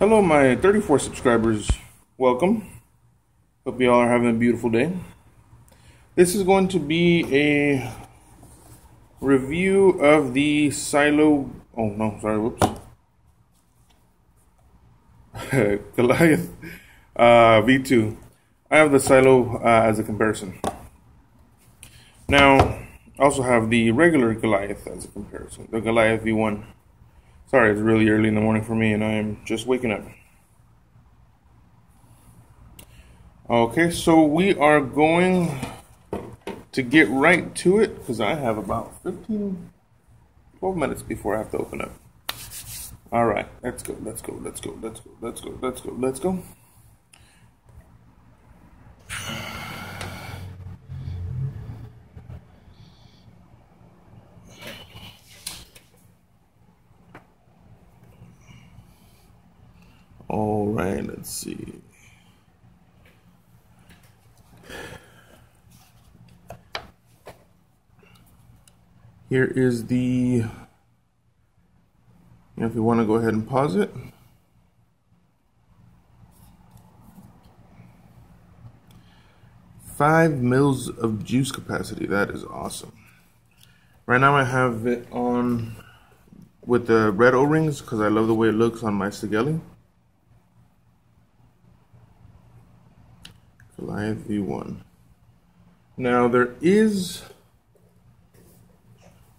Hello, my 34 subscribers. Welcome. Hope you all are having a beautiful day. This is going to be a review of the Silo. Oh no, sorry, whoops. Goliath V2. I have the Silo as a comparison. Now, I also have the regular Goliath as a comparison. The Goliath V1. Sorry, it's really early in the morning for me and I am just waking up. Okay, so we are going to get right to it because I have about 12 minutes before I have to open up. All right, let's go. All right, let's see. Here is the, if you want to go ahead and pause it. Five mils of juice capacity. That is awesome. Right now I have it on with the red O-rings because I love the way it looks on my Sigeli. Goliath V1. Now there is,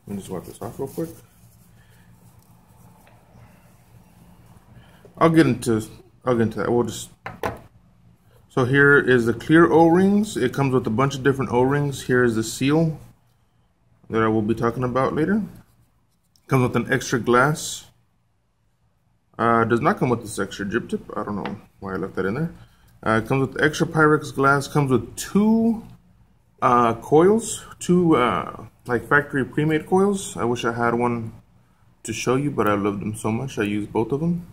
let me just wipe this off real quick. I'll get into that. We'll just, so here is the clear O-rings. It comes with a bunch of different O-rings. Here is the seal that I will be talking about later. Comes with an extra glass. Does not come with this extra drip tip. I don't know why I left that in there. It comes with extra Pyrex glass. Comes with two coils, two like factory pre-made coils. I wish I had one to show you, but I love them so much I use both of them.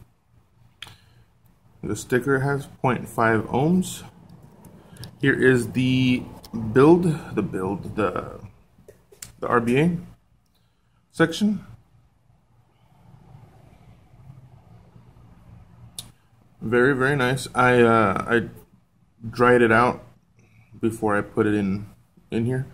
The sticker has 0.5 ohms. Here is the the RBA section. Very, very nice. I dried it out before I put it in here.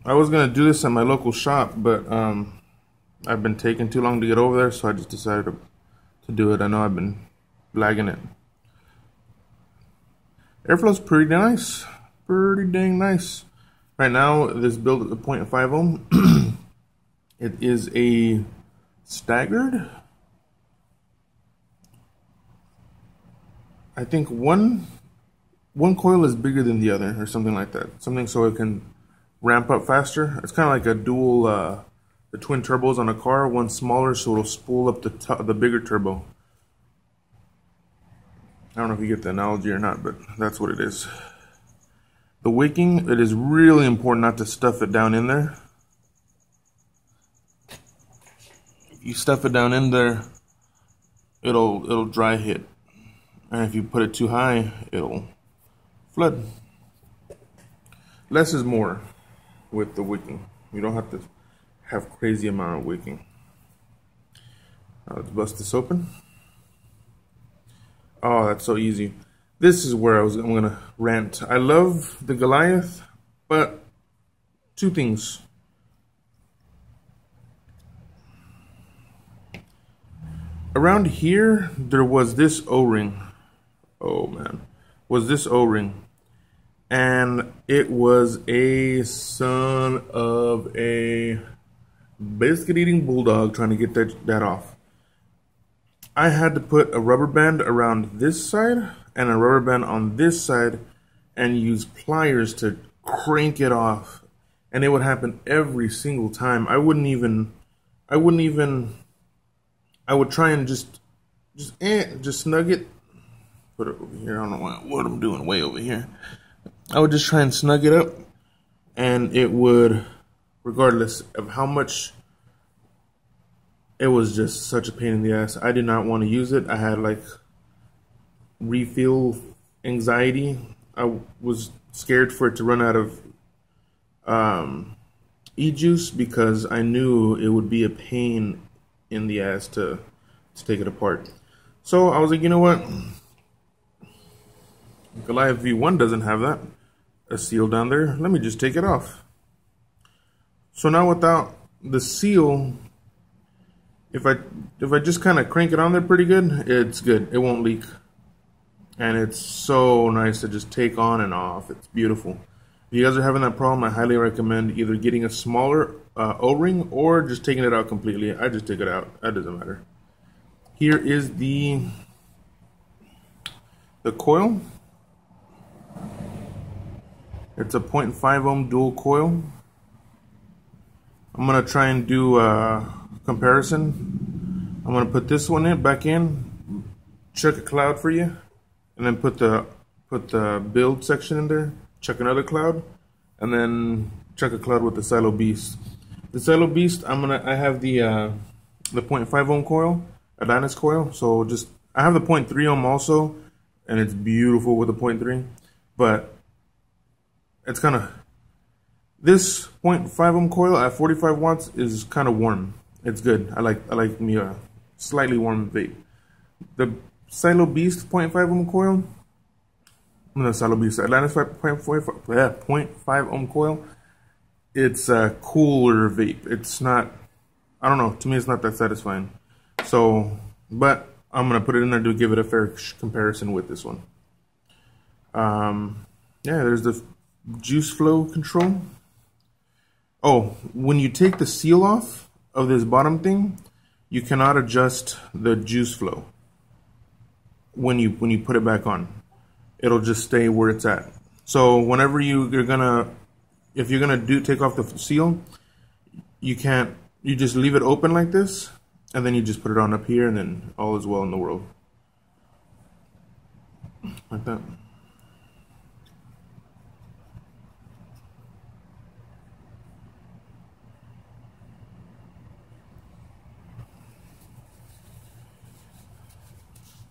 I was gonna do this at my local shop, but I've been taking too long to get over there, so I just decided to do it. I know I've been lagging it. Airflow's pretty nice, pretty dang nice. Right now, this build at the 0.5 ohm. It is a staggered. I think one coil is bigger than the other, or something like that. Something so it can ramp up faster. It's kind of like a dual, the twin turbos on a car. One smaller, so it'll spool up the bigger turbo. I don't know if you get the analogy or not, but that's what it is. The wicking, it is really important not to stuff it down in there. If you stuff it down in there, it'll dry hit. And if you put it too high, it'll flood. Less is more with the wicking. You don't have to have crazy amount of wicking. Now let's bust this open. Oh, that's so easy. This is where I'm gonna rant. I love the Goliath, but two things. Around here, there was this O-ring. Oh man, was this O-ring. And it was a son of a biscuit-eating bulldog trying to get that off. I had to put a rubber band around this side and a rubber band on this side and use pliers to crank it off. And it would happen every single time. I would try and just snug it. Put it over here. I don't know what I'm doing way over here. I would just try and snug it up, and it would, regardless of how much, it was just such a pain in the ass. I did not want to use it. I had like refill anxiety. I was scared for it to run out of e-juice because I knew it would be a pain in the ass to take it apart. So I was like, you know what? Goliath V1 doesn't have that, a seal down there. Let me just take it off. So now without the seal, if I just kind of crank it on there pretty good, it's good. It won't leak. And it's so nice to just take on and off. It's beautiful. If you guys are having that problem, I highly recommend either getting a smaller O-ring or just taking it out completely. I just take it out. That doesn't matter. Here is the coil. It's a 0.5 ohm dual coil. I'm going to try and do a comparison. I'm going to put this one back in, check a cloud for you, and then put the build section in there, check another cloud, and then check a cloud with the Silo Beast. The Silo Beast, I have the 0.5 ohm coil, Atlantis coil. So I have the 0.3 ohm also, and it's beautiful with the 0.3, but it's kind of, this 0.5 ohm coil at 45 watts is kind of warm. It's good. I like me a slightly warm vape. The Silo Beast 0.5 ohm coil, no, Silo Beast Atlantis 0.5 ohm coil, it's a cooler vape. It's not, I don't know, to me it's not that satisfying. So, but I'm gonna put it in there to give it a fair comparison with this one. Yeah, there's the juice flow control. Oh, when you take the seal off of this bottom thing, you cannot adjust the juice flow. When you put it back on, it'll just stay where it's at. So whenever if you're gonna take off the seal, you just leave it open like this, and then you just put it on up here, and then all is well in the world. Like that.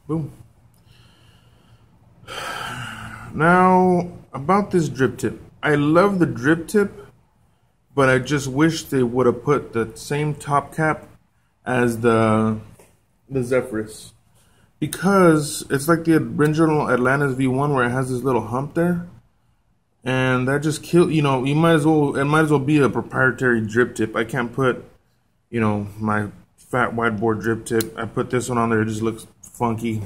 Boom. Now, about this drip tip. I love the drip tip, but I just wish they would have put the same top cap as the Zephyrus. Because it's like the original Atlantis V1 where it has this little hump there. And that just kills, it might as well be a proprietary drip tip. I can't put, my fat wide bore drip tip. I put this one on there, it just looks funky.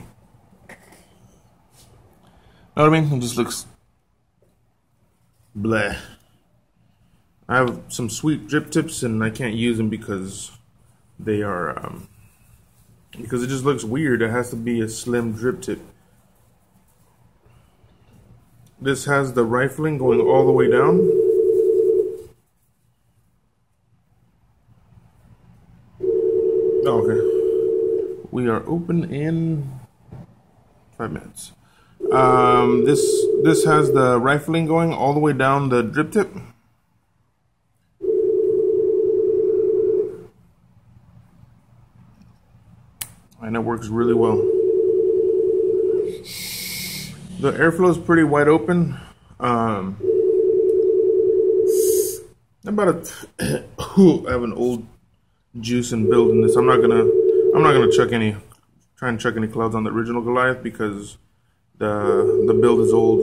Know what I mean? It just looks bleh. I have some sweet drip tips and I can't use them because they are because it just looks weird. It has to be a slim drip tip. This has the rifling going all the way down. Oh, okay. We are open in 5 minutes. This has the rifling going all the way down the drip tip. And it works really well. The airflow is pretty wide open. I have an old juice and build in this. I'm not gonna try and chuck any clouds on the original Goliath because the build is old.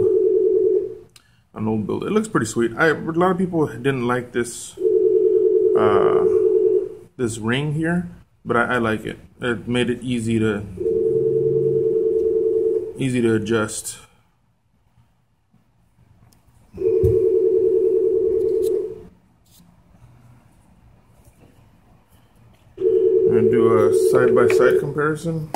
An old build. It looks pretty sweet. A lot of people didn't like this this ring here, but I like it. It made it easy to adjust. I'm gonna do a side-by-side comparison.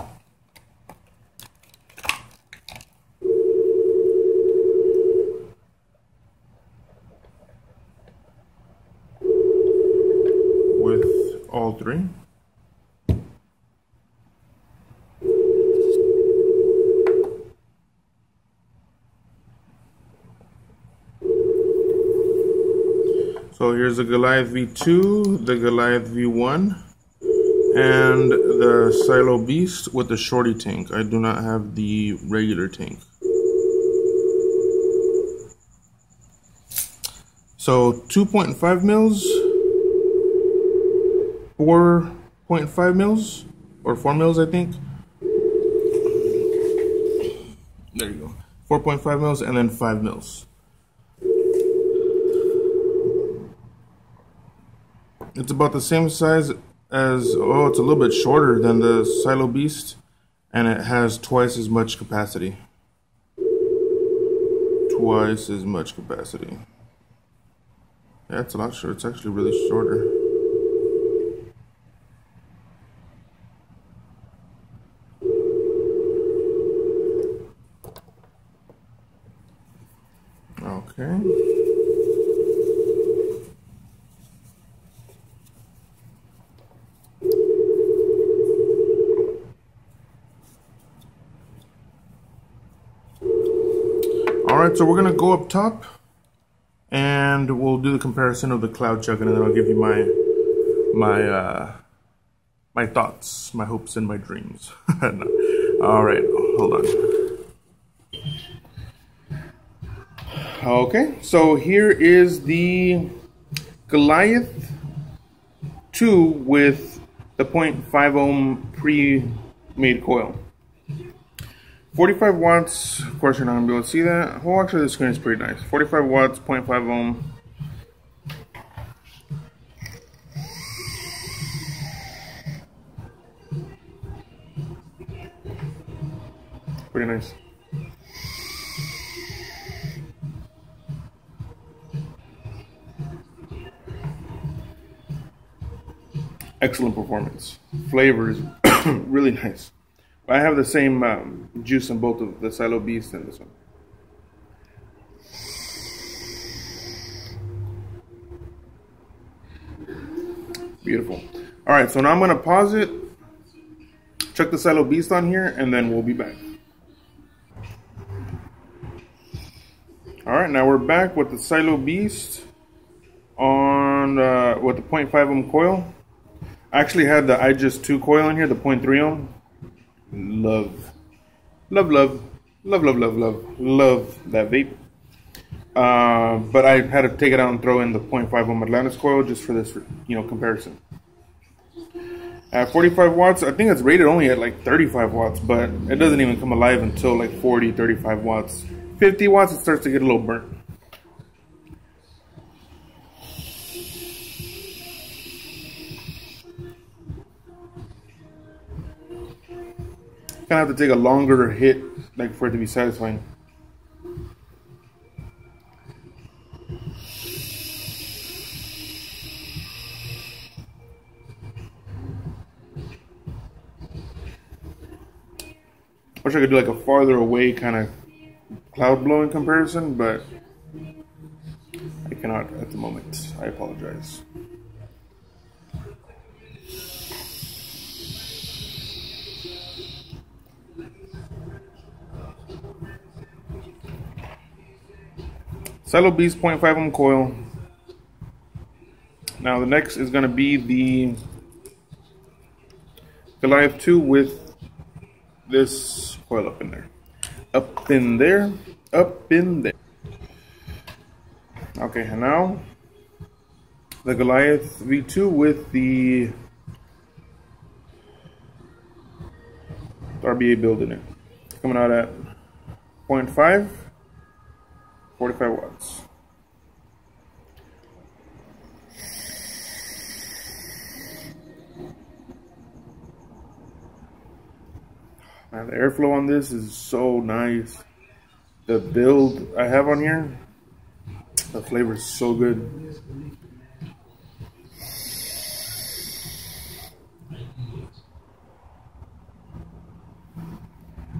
With all three. So here's the Goliath V2, the Goliath V1, and the Silo Beast with the shorty tank. I do not have the regular tank. So 2.5 mils 4.5 mils or 4 mils, I think. There you go. 4.5 mils and then 5 mils. It's about the same size as, oh, it's a little bit shorter than the Silo Beast, and it has twice as much capacity. Twice as much capacity. Yeah, it's a lot shorter. It's actually really shorter. Okay. Alright, so we're going to go up top and we'll do the comparison of the cloud chuck, and then I'll give you my thoughts, my hopes, and my dreams. No. Alright, hold on. Okay, so here is the Goliath 2 with the 0.5 ohm pre-made coil. 45 watts, of course you're not going to be able to see that. Oh, actually the screen is pretty nice. 45 watts, 0.5 ohm. Pretty nice. Excellent performance. Flavor is really nice. I have the same juice in both of the Silo Beast and this one. Beautiful. Alright, so now I'm going to pause it, check the Silo Beast on here, and then we'll be back. Alright, now we're back with the Silo Beast on with the 0.5 ohm coil. I actually had the iJust2 coil in here, the 0.3 ohm. Love that vape. But I had to take it out and throw in the 0.5 ohm Atlantis coil just for this, comparison. At 45 watts, I think it's rated only at like 35 watts, but it doesn't even come alive until like 40, 35 watts. 50 watts, it starts to get a little burnt. Kind of have to take a longer hit, like, for it to be satisfying. Wish I could do like a farther away kind of cloud blowing comparison, but I cannot at the moment. I apologize. Silo Beast 0.5 ohm coil. Now the next is going to be the Goliath 2 with this coil up in there. Up in there. Up in there. Okay, and now the Goliath V2 with the RBA build in it. Coming out at 0.5. 45 watts. Man, the airflow on this is so nice. The build I have on here, the flavor is so good.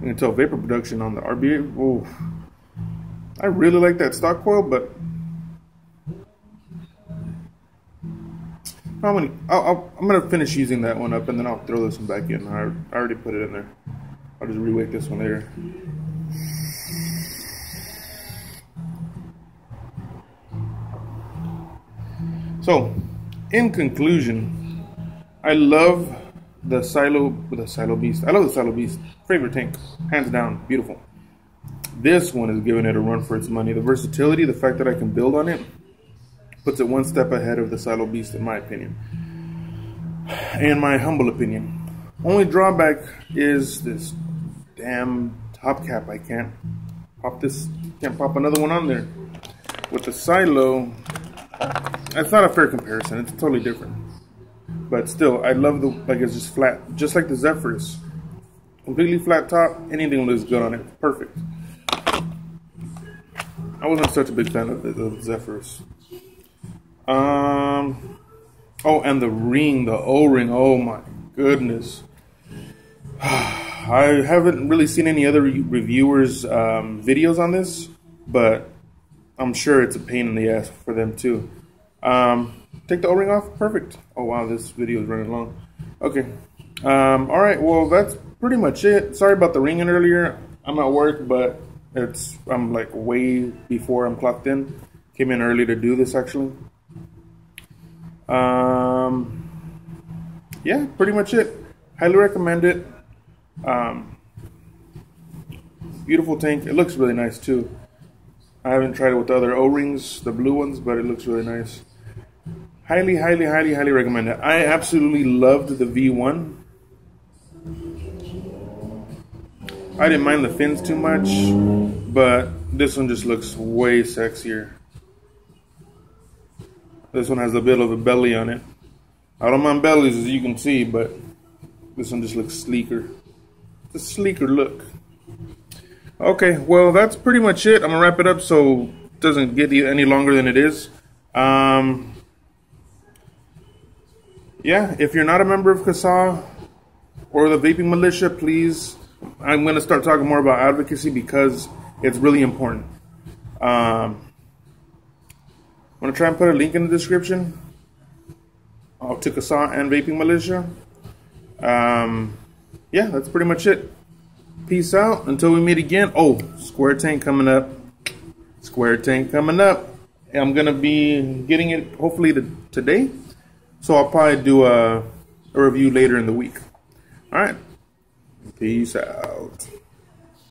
You can tell vapor production on the RBA. Ooh. I really like that stock coil, but I'm gonna finish using that one up, and then I'll throw this one back in. I already put it in there. I'll just re-wake this one later. So, in conclusion, I love the Silo Beast. I love the Silo Beast. Favorite tank, hands down, beautiful. This one is giving it a run for its money. The versatility, the fact that I can build on it, puts it one step ahead of the Silo Beast in my opinion. in my humble opinion. Only drawback is this damn top cap. I can't pop another one on there. With the silo, it's not a fair comparison. It's totally different. But still, I love it's just flat, just like the Zephyrus. Completely flat top, anything looks good on it. Perfect. I wasn't such a big fan of the Zephyrus. Oh, and the ring, the O-ring. Oh my goodness. I haven't really seen any other reviewers' videos on this, but I'm sure it's a pain in the ass for them too. Take the O-ring off. Perfect. Oh wow, this video is running long. Okay. All right. Well, that's pretty much it. Sorry about the ringing earlier. I'm at work, but I'm like way before I'm clocked in. Came in early to do this actually. Yeah, pretty much it. Highly recommend it. Beautiful tank. It looks really nice too. I haven't tried it with the other O-rings, the blue ones, but it looks really nice. Highly, highly, highly, highly recommend it. I absolutely loved the V1. I didn't mind the fins too much, but this one just looks way sexier. This one has a bit of a belly on it. I don't mind bellies, as you can see, but this one just looks sleeker. It's a sleeker look. Okay, well, that's pretty much it. I'm going to wrap it up so it doesn't get any longer than it is. Yeah, if you're not a member of CASA or the vaping militia, please, I'm going to start talking more about advocacy because it's really important. I'm going to try and put a link in the description to CASA and vaping militia. Yeah, that's pretty much it. Peace out until we meet again. Oh, square tank coming up. Square tank coming up. I'm going to be getting it hopefully today. So I'll probably do a review later in the week. All right. Peace out.